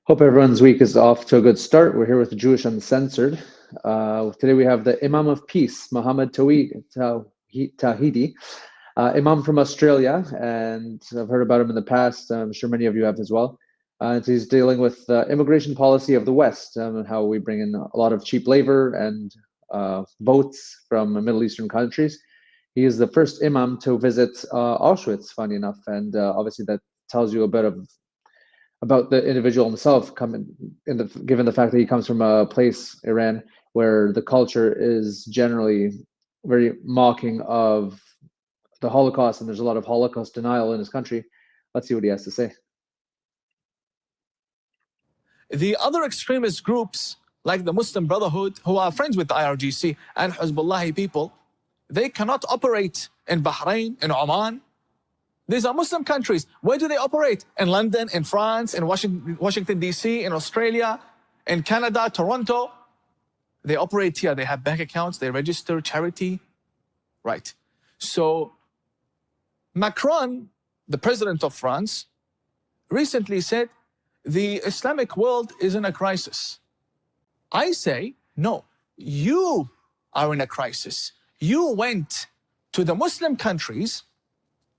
Hope everyone's week is off to a good start. We're here with the Jewish Uncensored. Today we have the Imam of Peace, Muhammad Tahidi, Imam from Australia, and I've heard about him in the past. I'm sure many of you have as well. He's dealing with the immigration policy of the West, and how we bring in a lot of cheap labor and boats from Middle Eastern countries. He is the first Imam to visit Auschwitz, funny enough, and obviously that tells you a bit about the individual himself, given the fact that he comes from a place, Iran, where the culture is generally very mocking of the Holocaust, and there's a lot of Holocaust denial in his country. Let's see what he has to say. The other extremist groups, like the Muslim Brotherhood, who are friends with the IRGC and Hezbollah people, they cannot operate in Bahrain, in Oman. These are Muslim countries. Where do they operate? In London, in France, in Washington, D.C., in Australia, in Canada, Toronto. They operate here. They have bank accounts. They register charity. Right. So Macron, the president of France, recently said the Islamic world is in a crisis. I say, no, you are in a crisis. You went to the Muslim countries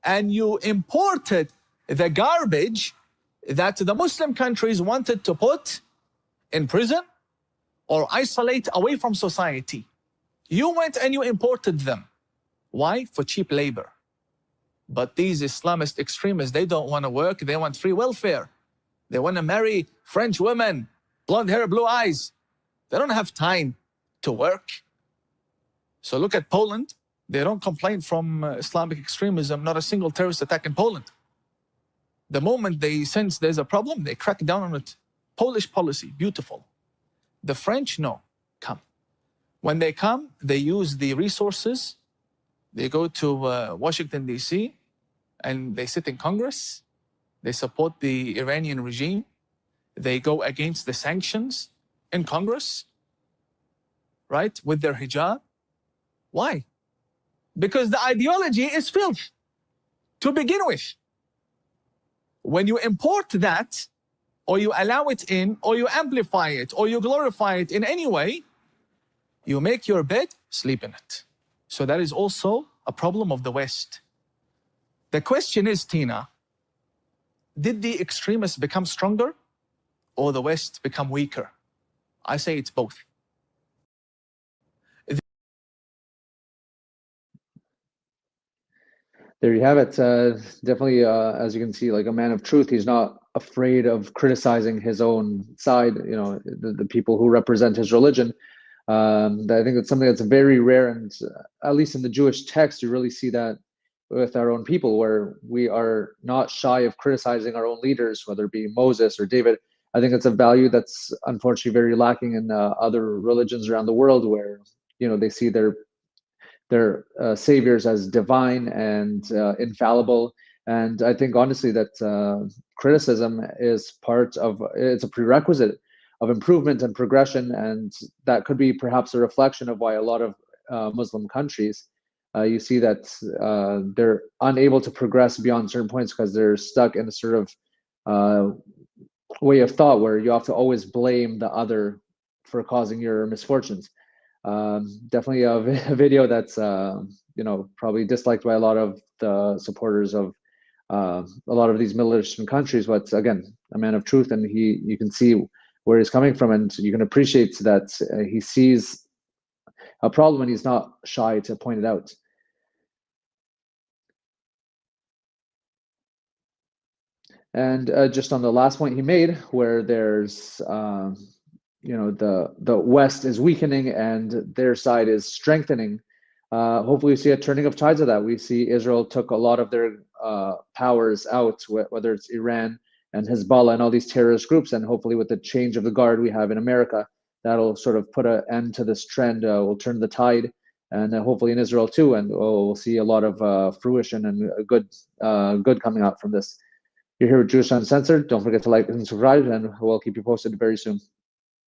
and you imported the garbage that the Muslim countries wanted to put in prison or isolate away from society. You went and you imported them. Why? For cheap labor. But these Islamist extremists, they don't want to work. They want free welfare. They want to marry French women, blonde hair, blue eyes. They don't have time to work. So look at Poland. They don't complain from Islamic extremism, not a single terrorist attack in Poland. The moment they sense there's a problem, they crack down on it. Polish policy, beautiful. The French, no, come. When they come, they use the resources. They go to Washington, D.C., and they sit in Congress. They support the Iranian regime. They go against the sanctions in Congress, right, with their hijab. Why? Because the ideology is filth to begin with. When you import that, or you allow it in, or you amplify it, or you glorify it in any way, you make your bed, sleep in it. So that is also a problem of the West. The question is, Tina, did the extremists become stronger or the West become weaker? I say it's both. There you have it. Definitely, as you can see, like a man of truth. He's not afraid of criticizing his own side, the people who represent his religion. I think it's something that's very rare, and at least in the Jewish text, you really see that with our own people, where we are not shy of criticizing our own leaders, whether it be Moses or David. I think it's a value that's unfortunately very lacking in other religions around the world, where they see their saviors as divine and infallible. And I think honestly that criticism is it's a prerequisite of improvement and progression, and that could be perhaps a reflection of why a lot of Muslim countries, you see that they're unable to progress beyond certain points because they're stuck in a sort of way of thought where you have to always blame the other for causing your misfortunes. Definitely a video that's probably disliked by a lot of the supporters of a lot of these Middle Eastern countries, but again, a man of truth, and you can see where he's coming from, and you can appreciate that he sees a problem and he's not shy to point it out. And just on the last point he made, where there's the West is weakening and their side is strengthening. Hopefully we see a turning of tides of that. We see Israel took a lot of their powers out, whether it's Iran and Hezbollah and all these terrorist groups, and hopefully with the change of the guard we have in America, that'll sort of put an end to this trend. Will turn the tide, and hopefully in Israel too, and we'll see a lot of fruition and good coming out from this. You're here with Jewish Uncensored. Don't forget to like and subscribe, and we'll keep you posted very soon.